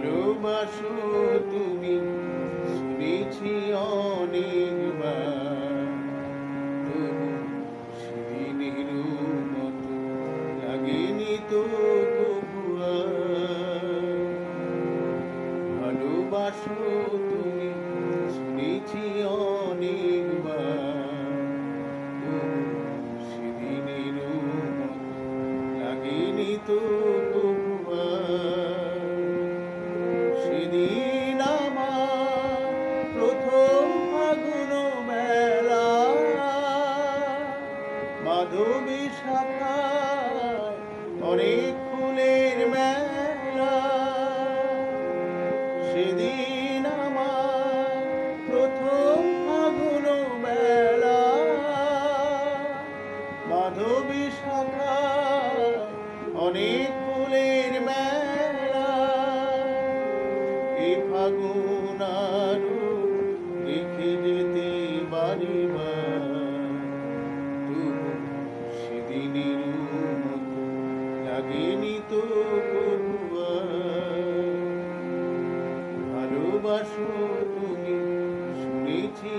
ভালোবাসো তুমি শুনেছি অনেকবার, তবু সেদিনের মতো লাগেনি তো কবু আর। ভালোবাসো তুমি শুনেছি অনেকবার, তবু সেদিনের মতো লাগেনি তো কবু আর। সেদিন আমার প্রথম ফাগুন মেলা, মাধবী শাখায় অনেক ফুলের মেলা। সেদিন আমার প্রথম ফাগুন মেলা, মাধবী শাখায় অনেক ফুলের মেলা। এ ফাগুন আরো রেখে যেতে বাড়িবার, তবু সেদিনের মতো লাগেনি তো কবু আর। ভালোবাসো তুমি শুনেছি